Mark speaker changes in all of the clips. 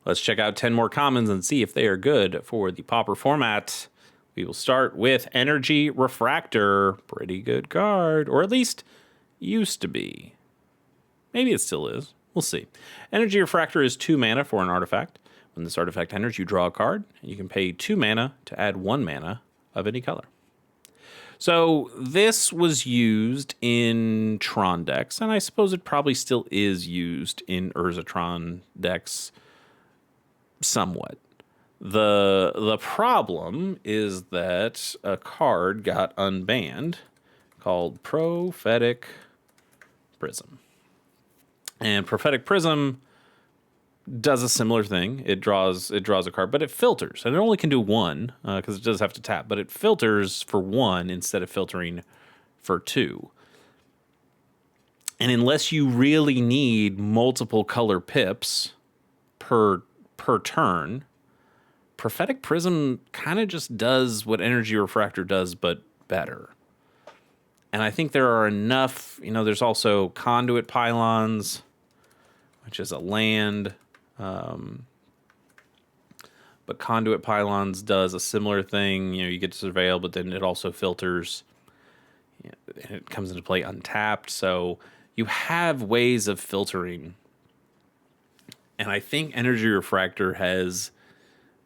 Speaker 1: Let's check out 10 more commons and see if they are good for the Pauper format. We will start with Energy Refractor. Pretty good card, or at least used to be. Maybe it still is. We'll see. Energy Refractor is 2 mana for an artifact. When this artifact enters, you draw a card, and you can pay 2 mana to add 1 mana of any color. So this was used in Tron decks, and I suppose it probably still is used in Urzatron decks somewhat. The problem is that a card got unbanned called Prophetic Prism. And Prophetic Prism does a similar thing. It draws a card, but it filters, and it only can do 1 because it does have to tap. But it filters for 1 instead of filtering for 2. And unless you really need multiple color pips per turn, Prophetic Prism kind of just does what Energy Refractor does, but better. And I think there are enough. There's also Conduit Pylons, which is a land. But Conduit Pylons does a similar thing. You get to surveil, but then it also filters. And it comes into play untapped. So you have ways of filtering. And I think Energy Refractor has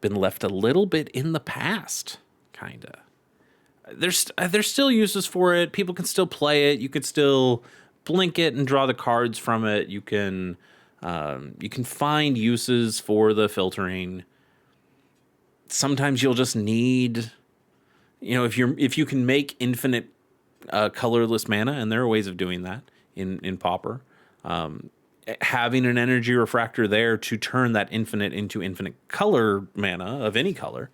Speaker 1: been left a little bit in the past, kind of. There's still uses for it. People can still play it. You could still blink it and draw the cards from it. You can find uses for the filtering. Sometimes you'll just need, if you can make infinite colorless mana, and there are ways of doing that in Pauper. Having an Energy Refractor there to turn that infinite into infinite color mana of any color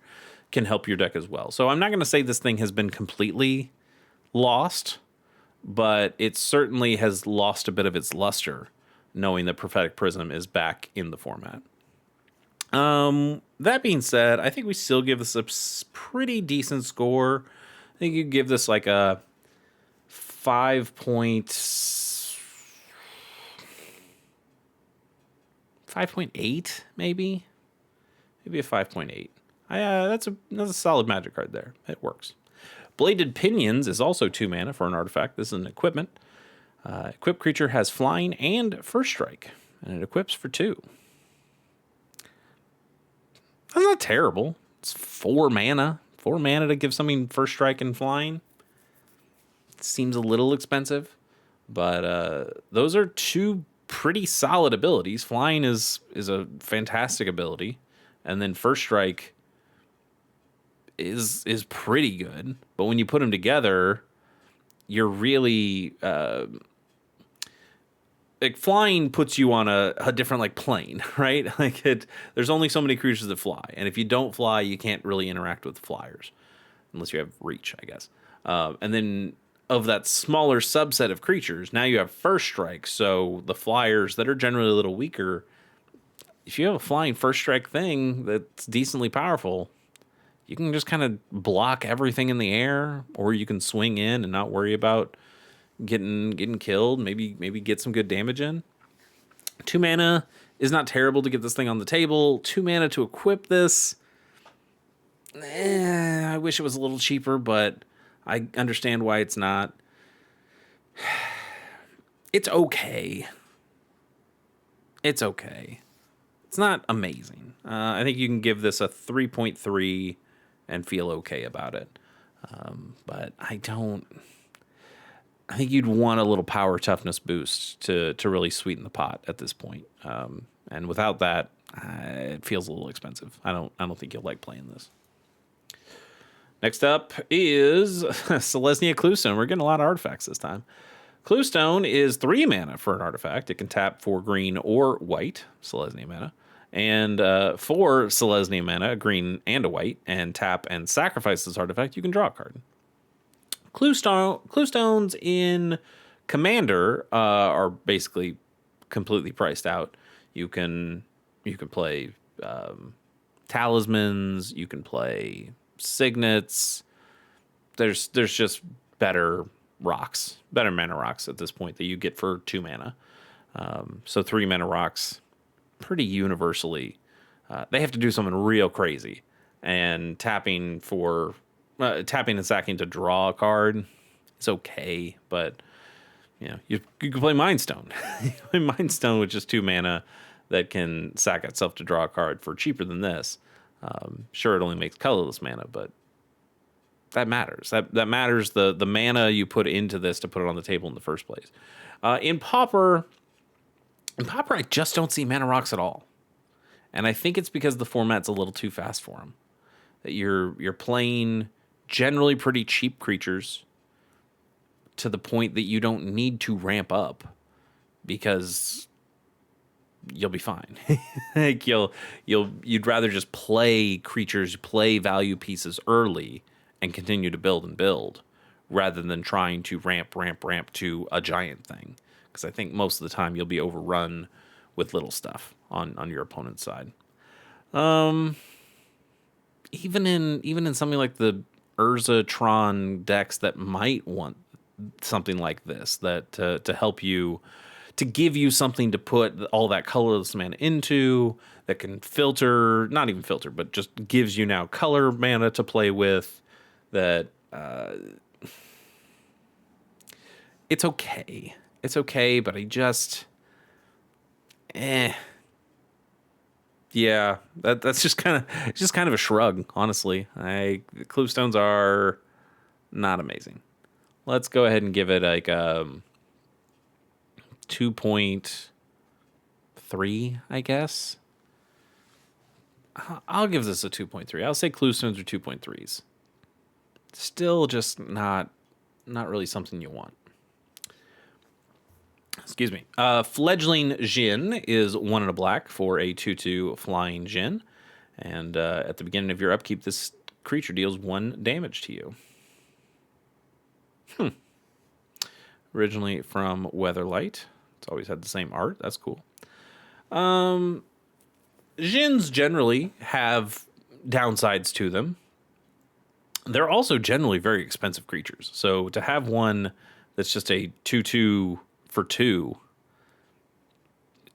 Speaker 1: can help your deck as well. So I'm not going to say this thing has been completely lost, but it certainly has lost a bit of its luster, knowing that Prophetic Prism is back in the format. That being said, I think we still give this a pretty decent score. I think you give this like a 5.8, maybe a 5.8. That's a solid Magic card there. It works. Bladed Pinions is also 2 mana for an artifact. This is an equipment. Equipped creature has flying and first strike, and it equips for 2. That's not terrible. It's 4 mana. 4 mana to give something first strike and flying. It seems a little expensive, but those are 2 pretty solid abilities. Flying is a fantastic ability, and then first strike is pretty good. But when you put them together, you're really like flying puts you on a different like plane, right? There's only so many creatures that fly, and if you don't fly, you can't really interact with flyers unless you have reach, I guess. And then of that smaller subset of creatures, now you have first strike. So the flyers that are generally a little weaker, if you have a flying first strike thing that's decently powerful, you can just kind of block everything in the air, or you can swing in and not worry about getting killed. Maybe get some good damage in. 2 mana is not terrible to get this thing on the table. 2 mana to equip this. I wish it was a little cheaper, but I understand why it's not. It's okay. It's not amazing. I think you can give this a 3.3 and feel okay about it. But I think you'd want a little power toughness boost to really sweeten the pot at this point. And without that, it feels a little expensive. I don't think you'll like playing this. Next up is Selesnya Cluestone. We're getting a lot of artifacts this time. Cluestone is 3 mana for an artifact. It can tap 4 green or white Selesnya mana. And 4 Selesnya mana, a green and a white, and tap and sacrifice this artifact, you can draw a card. Cluestones in Commander are basically completely priced out. You can play talismans, you can play signets. There's just better mana rocks at this point that you get for 2 mana. So 3 mana rocks pretty universally they have to do something real crazy. And tapping and sacking to draw a card is okay, but you can play Mind Stone. You can play Mind Stone with just 2 mana that can sack itself to draw a card for cheaper than this. Sure, it only makes colorless mana, but that matters. That matters the mana you put into this to put it on the table in the first place. In Pauper, I just don't see mana rocks at all. And I think it's because the format's a little too fast for them. That you're playing generally pretty cheap creatures to the point that you don't need to ramp up because you'll be fine. Like you'd rather just play creatures, play value pieces early and continue to build and build rather than trying to ramp to a giant thing. Because I think most of the time you'll be overrun with little stuff on your opponent's side. Even in something like the Urzatron decks that might want something like this, that to help you, to give you something to put all that colorless mana into, that can filter, not even filter, but just gives you now color mana to play with, that it's okay. It's okay, but I just yeah, that's just kind of a shrug, honestly. Cluestones are not amazing. Let's go ahead and give it like 2.3, I guess. I'll give this a 2.3. I'll say Cluestones are 2.3s. Still just not really something you want. Excuse me. Fledgling Djinn is 1 and a black for a 2/2 flying Djinn. And at the beginning of your upkeep, this creature deals 1 damage to you. Originally from Weatherlight. It's always had the same art. That's cool. Djinns generally have downsides to them. They're also generally very expensive creatures. So to have one that's just a 2/2 for 2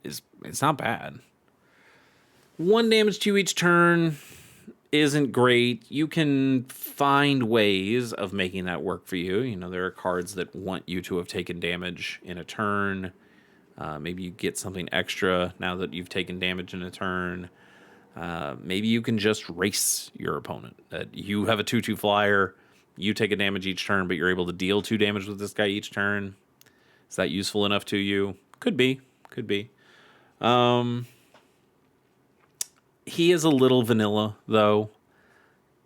Speaker 1: it's not bad. 1 damage to you each turn isn't great. You can find ways of making that work for you. You know, there are cards that want you to have taken damage in a turn. Maybe you get something extra now that you've taken damage in a turn. Maybe you can just race your opponent. That you have a 2/2 flyer, you take a damage each turn, but you're able to deal 2 damage with this guy each turn. Is that useful enough to you? Could be. He is a little vanilla, though,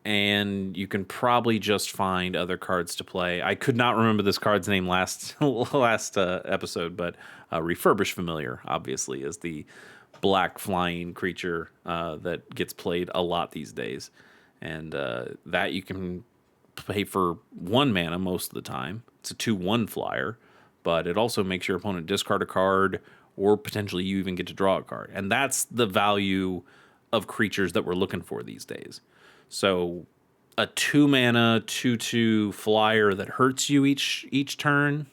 Speaker 1: and you can probably just find other cards to play. I could not remember this card's name last episode, but Refurbished Familiar, obviously, is the black flying creature that gets played a lot these days. And that you can play for 1 mana most of the time. It's a 2/1 flyer, but it also makes your opponent discard a card, or potentially you even get to draw a card. And that's the value of creatures that we're looking for these days. So a 2 mana 2/2 flyer that hurts you each turn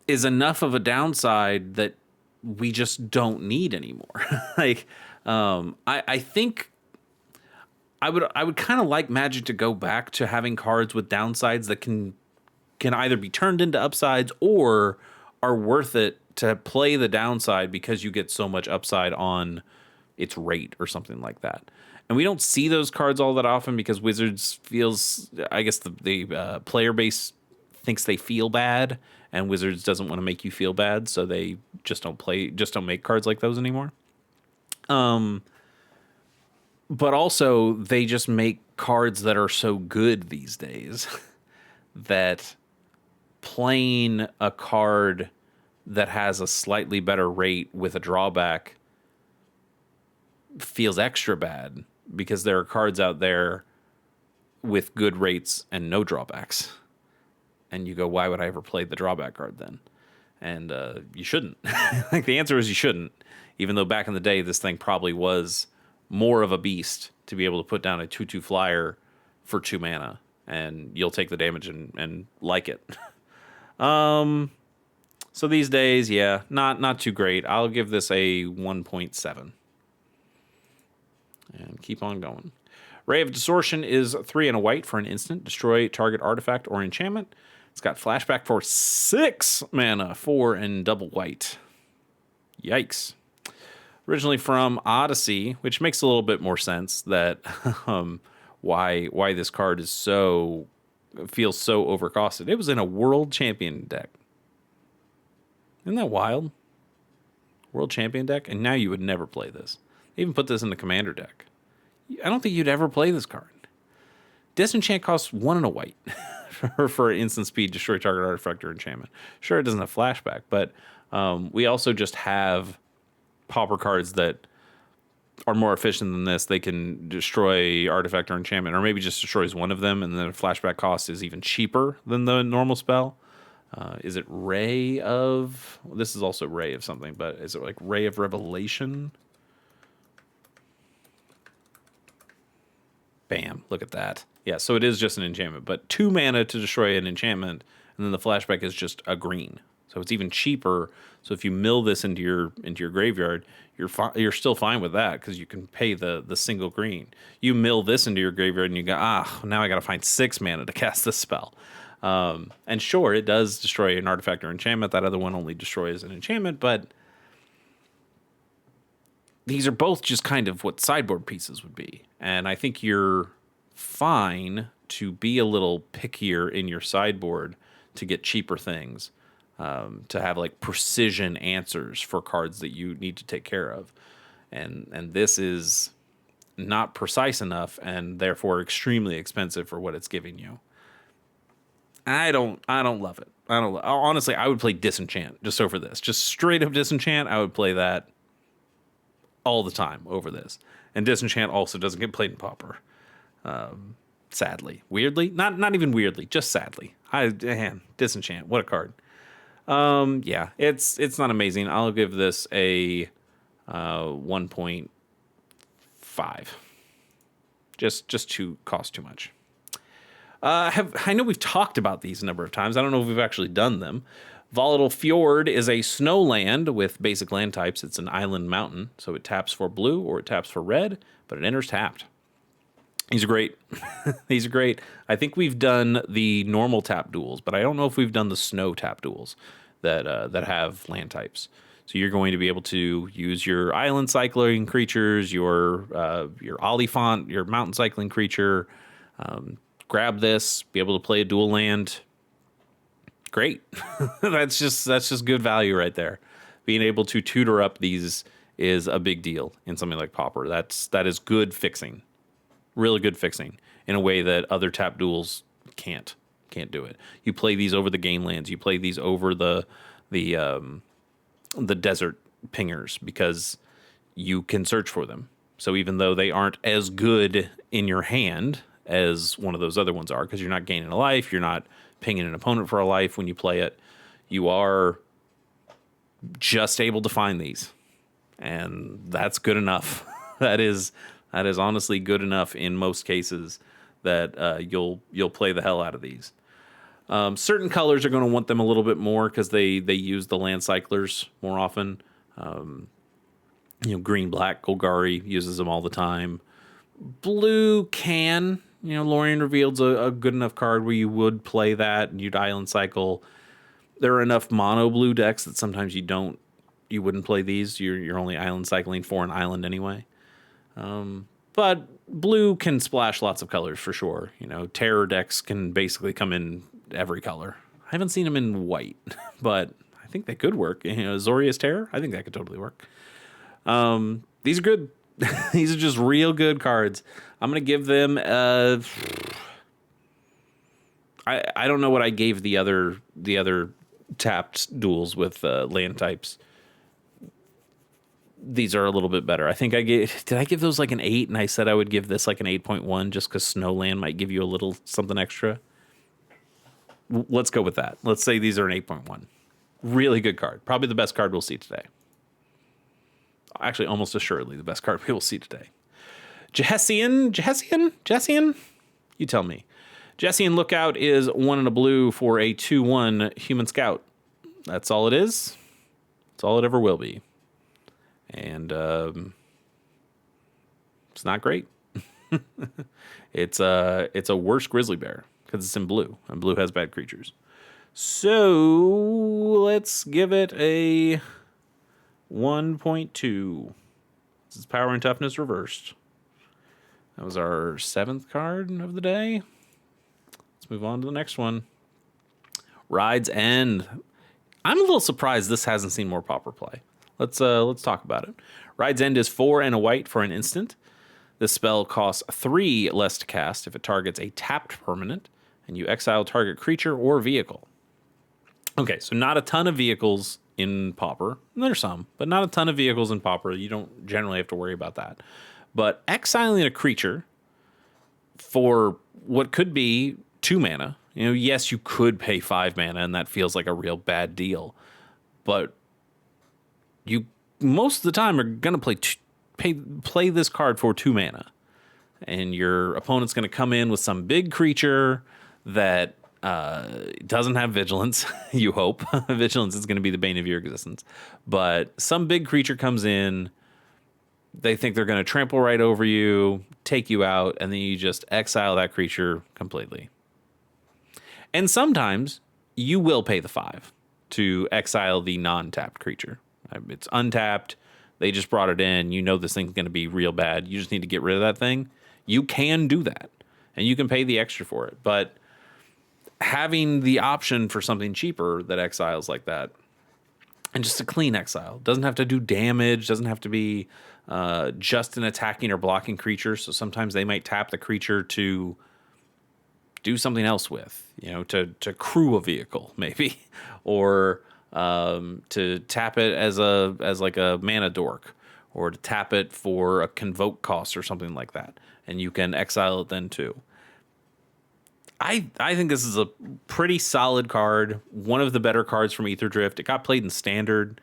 Speaker 1: is enough of a downside that we just don't need anymore. I think I would kind of like Magic to go back to having cards with downsides that can either be turned into upsides or are worth it to play the downside because you get so much upside on its rate or something like that. And we don't see those cards all that often because Wizards feels, I guess the player base thinks they feel bad, and Wizards doesn't want to make you feel bad, so they just don't make cards like those anymore. But also they just make cards that are so good these days that playing a card that has a slightly better rate with a drawback feels extra bad because there are cards out there with good rates and no drawbacks. And you go, why would I ever play the drawback card then? And you shouldn't. Like, the answer is you shouldn't, even though back in the day this thing probably was more of a beast to be able to put down a 2/2 flyer for 2 mana, and you'll take the damage and like it. So these days, yeah, not too great. I'll give this a 1.7. Keep on going. Ray of Distortion is 3 and a white for an instant. Destroy target artifact or enchantment. It's got flashback for 6 mana, 4 and double white. Yikes. Originally from Odyssey, which makes a little bit more sense that why this card is feels so overcosted. It was in a World Champion deck. Isn't that wild? World Champion deck, and now you would never play this. They even put this in the Commander deck. I don't think you'd ever play this card. Disenchant costs 1 and a white for instant speed, destroy target artifact or enchantment. Sure, it doesn't have flashback, but we also just have Pauper cards that are more efficient than this. They can destroy artifact or enchantment, or maybe just destroys one of them, and then the flashback cost is even cheaper than the normal spell. Is it Ray of... This is also Ray of something, but is it like Ray of Revelation? Bam, look at that. Yeah, so it is just an enchantment, but 2 mana to destroy an enchantment, and then the flashback is just a green. So it's even cheaper. So if you mill this into your graveyard, you're still fine with that because you can pay the single green. You mill this into your graveyard and you go, now I got to find 6 mana to cast this spell. And sure, it does destroy an artifact or enchantment. That other one only destroys an enchantment, but these are both just kind of what sideboard pieces would be. And I think you're fine to be a little pickier in your sideboard to get cheaper things. To have like precision answers for cards that you need to take care of. And this is not precise enough and therefore extremely expensive for what it's giving you. I don't love it. Honestly, I would play Disenchant just over this. Just straight up Disenchant, I would play that all the time over this. And Disenchant also doesn't get played in Pauper. Sadly. Weirdly? Not even weirdly, just sadly. Disenchant, what a card. Yeah, it's not amazing. I'll give this a 1.5. Just to cost too much. I know we've talked about these a number of times. I don't know if we've actually done them. Volatile Fjord is a snow land with basic land types. It's an island mountain, so it taps for blue or it taps for red, but it enters tapped. These are great. These are great. I think we've done the normal tap duels, but I don't know if we've done the snow tap duels that have land types. So you're going to be able to use your island cycling creatures, your Oliphant, your mountain cycling creature, grab this, be able to play a dual land. Great. That's just good value right there. Being able to tutor up these is a big deal in something like Pauper. That is good fixing. Really good fixing in a way that other tap duels can't do it. You play these over the game lands. You play these over the desert pingers because you can search for them. So even though they aren't as good in your hand as one of those other ones are, because you're not gaining a life, you're not pinging an opponent for a life when you play it, you are just able to find these, and that's good enough. That is honestly good enough in most cases that you'll play the hell out of these. Certain colors are going to want them a little bit more because they use the land cyclers more often. Green, black, Golgari uses them all the time. Blue can, Lorien Revealed's a good enough card where you would play that and you'd island cycle. There are enough mono blue decks that sometimes you wouldn't play these. You're only island cycling for an island anyway. But blue can splash lots of colors for sure. Terror decks can basically come in every color. I haven't seen them in white, but I think they could work. Azorius Terror, I think that could totally work. These are good. These are just real good cards. I'm going to give them I don't know what I gave the other tapped duels with land types. These are a little bit better. I think did I give those like an 8 and I said I would give this like an 8.1 just because Snowland might give you a little something extra. Let's go with that. Let's say these are an 8.1. Really good card. Probably the best card we'll see today. Actually, almost assuredly the best card we will see today. Jessian? You tell me. Jessian Lookout is 1 and a blue for a 2/1 human scout. That's all it is. That's all it ever will be. And It's not great. It's a worse grizzly bear because it's in blue, and blue has bad creatures. So let's give it a 1.2. This is power and toughness reversed. That was our 7th card of the day. Let's move on to the next one. Ride's End. I'm a little surprised this hasn't seen more Pauper play. Let's talk about it. Ride's End is 4 and a white for an instant. This spell costs 3 less to cast if it targets a tapped permanent, and you exile target creature or vehicle. Okay, so not a ton of vehicles in Pauper. There's some, but not a ton of vehicles in Pauper. You don't generally have to worry about that. But exiling a creature for what could be 2 mana. Yes, you could pay 5 mana, and that feels like a real bad deal. But you most of the time are going to play this card for 2 mana. And your opponent's going to come in with some big creature that doesn't have vigilance, you hope. Vigilance is going to be the bane of your existence. But some big creature comes in, they think they're going to trample right over you, take you out, and then you just exile that creature completely. And sometimes you will pay the 5 to exile the non-tapped creature. It's untapped. They just brought it in. You know this thing's going to be real bad. You just need to get rid of that thing. You can do that, and you can pay the extra for it. But having the option for something cheaper that exiles like that, and just a clean exile, doesn't have to do damage, doesn't have to be just an attacking or blocking creature. So sometimes they might tap the creature to do something else with, to crew a vehicle maybe, or to tap it as like a mana dork, or to tap it for a convoke cost or something like that, and you can exile it then too. I think this is a pretty solid card. One of the better cards from Ether Drift. It got played in Standard.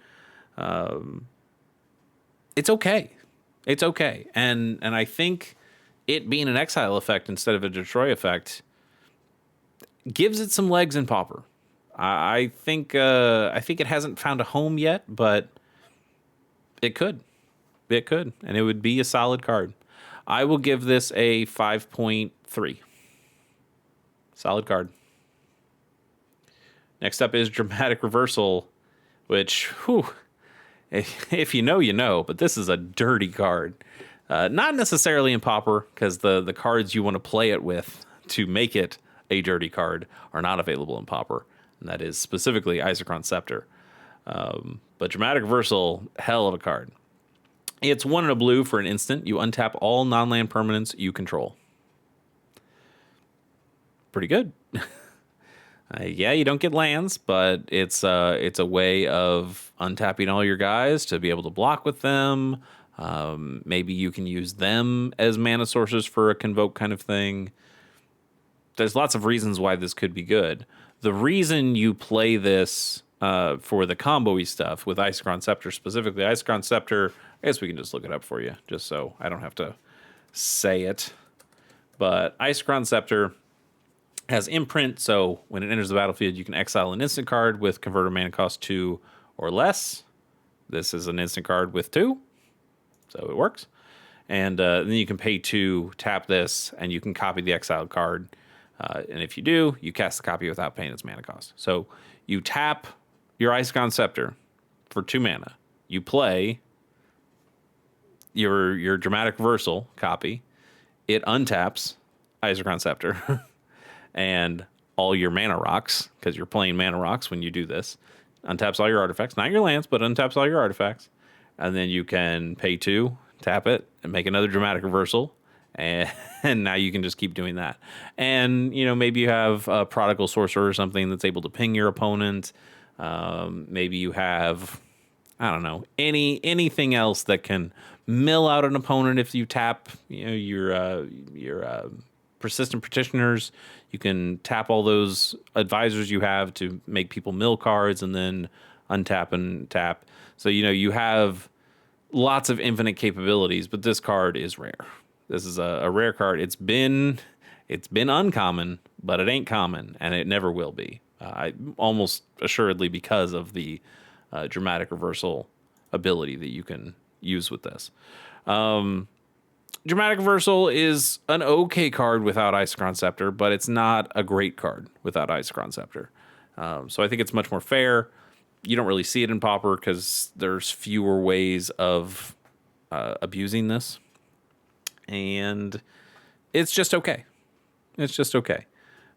Speaker 1: It's okay. It's okay. And I think it being an exile effect instead of a destroy effect gives it some legs in Pauper. I think it hasn't found a home yet, but it could. It could. And it would be a solid card. I will give this a 5.3. Solid card. Next up is Dramatic Reversal, which, if you know, you know, but this is a dirty card. Not necessarily in Pauper, because the cards you want to play it with to make it a dirty card are not available in Pauper, and that is specifically Isochron Scepter. But Dramatic Reversal, hell of a card. It's 1 and a blue for an instant. You untap all non-land permanents you control. Pretty good. Yeah, you don't get lands, but it's a way of untapping all your guys to be able to block with them. Maybe you can use them as mana sources for a convoke kind of thing. There's lots of reasons why this could be good. The reason you play this for the combo-y stuff with Isochron Scepter specifically, Isochron Scepter, I guess we can just look it up for you, just so I don't have to say it. But Isochron Scepter has imprint, so when it enters the battlefield, you can exile an instant card with converter mana cost 2 or less. This is an instant card with 2, so it works. And then you can pay 2, tap this, and you can copy the exiled card. And if you do, you cast the copy without paying its mana cost. So you tap your Isochron Scepter for 2 mana. You play your Dramatic Reversal copy. It untaps Isochron Scepter. And all your mana rocks, because you're playing mana rocks when you do this, untaps all your artifacts, not your lands, but untaps all your artifacts. And then you can pay 2, tap it, and make another Dramatic Reversal. And now you can just keep doing that. And, maybe you have a Prodigal Sorcerer or something that's able to ping your opponent. Maybe you have, I don't know, anything else that can mill out an opponent if you tap, your Persistent Petitioners. You can tap all those advisors you have to make people mill cards and then untap and tap. So, you have lots of infinite capabilities, but this card is rare. This is a rare card. It's been uncommon, but it ain't common, and it never will be. Almost assuredly because of the Dramatic Reversal ability that you can use with this. Dramatic Reversal is an okay card without Isochron Scepter, but it's not a great card without Isochron Scepter. So I think it's much more fair. You don't really see it in Pauper because there's fewer ways of abusing this. And it's just okay. It's just okay.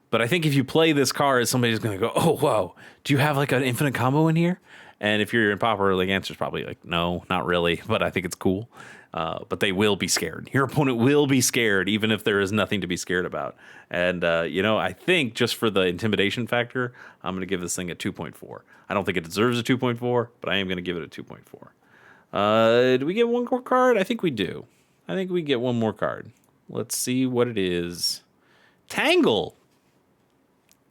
Speaker 1: But I think if you play this card, somebody's going to go, oh, whoa, do you have like an infinite combo in here? And if you're in Pauper, the answer's probably like, no, not really, but I think it's cool. But they will be scared. Your opponent will be scared, even if there is nothing to be scared about. And, I think just for the intimidation factor, I'm going to give this thing a 2.4. I don't think it deserves a 2.4, but I am going to give it a 2.4. Do we get one more card? I think we do. I think we get one more card. Let's see what it is. Tangle.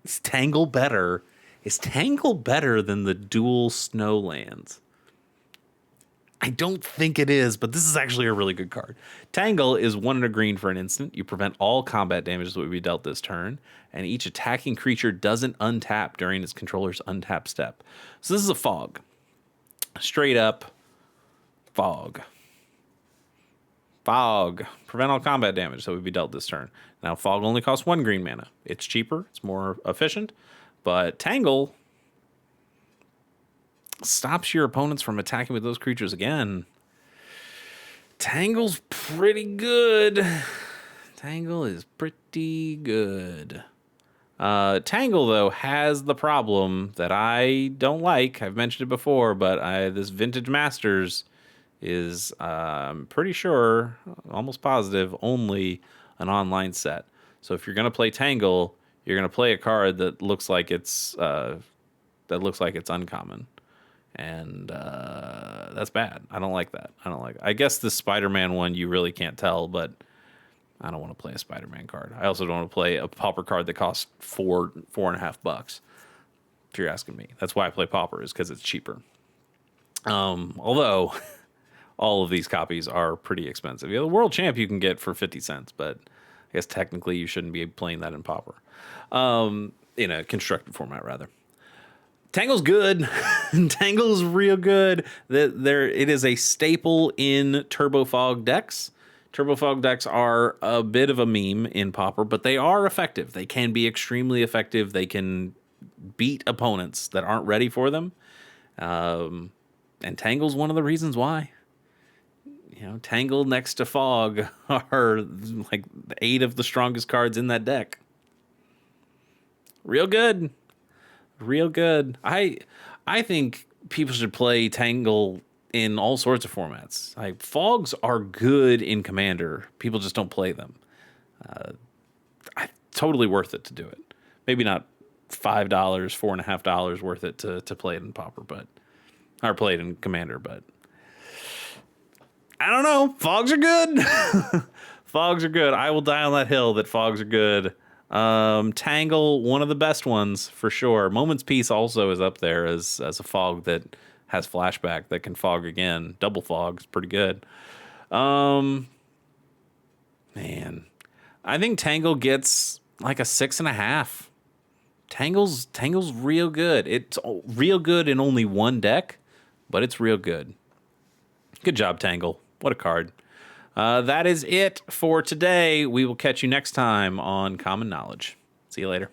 Speaker 1: Is Tangle better? Is Tangle better than the dual Snowlands? I don't think it is, but this is actually a really good card. Tangle is 1 and a green for an instant. You prevent all combat damage that would be dealt this turn, and each attacking creature doesn't untap during its controller's untap step. So this is a fog. Straight up fog. Fog. Prevent all combat damage that would be dealt this turn. Now, fog only costs 1 green mana. It's cheaper. It's more efficient. But Tangle stops your opponents from attacking with those creatures again. Tangle's pretty good. Tangle is pretty good. Tangle, though, has the problem that I don't like. I've mentioned it before, but this Vintage Masters is, I'm pretty sure, almost positive, only an online set. So if you're going to play Tangle, you're going to play a card that looks like it's uncommon. And that's bad. I don't like that. I guess the Spider-Man one you really can't tell, but I don't want to play a Spider-Man card. I also don't want to play a Pauper card that costs $4.50. If you're asking me, that's why I play Pauper, is because it's cheaper. Although all of these copies are pretty expensive. The World Champ you can get for 50 cents, but I guess technically you shouldn't be playing that in Pauper. In a constructed format, rather. Tangle's good. Tangle's real good. It is a staple in Turbo Fog decks. Turbo Fog decks are a bit of a meme in Pauper, but they are effective. They can be extremely effective. They can beat opponents that aren't ready for them. And Tangle's one of the reasons why. Tangle next to Fog are like 8 of the strongest cards in that deck. Real good. Real good. I think people should play Tangle in all sorts of formats. Fogs are good in Commander. People just don't play them. Totally worth it to do it. Maybe not $5, $4.50 worth it to play it in Pauper, or play it in Commander, but I don't know. Fogs are good. Fogs are good. I will die on that hill that fogs are good. Tangle, one of the best ones for sure. Moment's Peace also is up there as a fog that has flashback that can fog again. Double fog's pretty good. Man, I think Tangle gets like a 6.5. Tangle's real good. It's real good in only one deck, but it's real good. Good job, Tangle. What a card. That is it for today. We will catch you next time on Common Knowledge. See you later.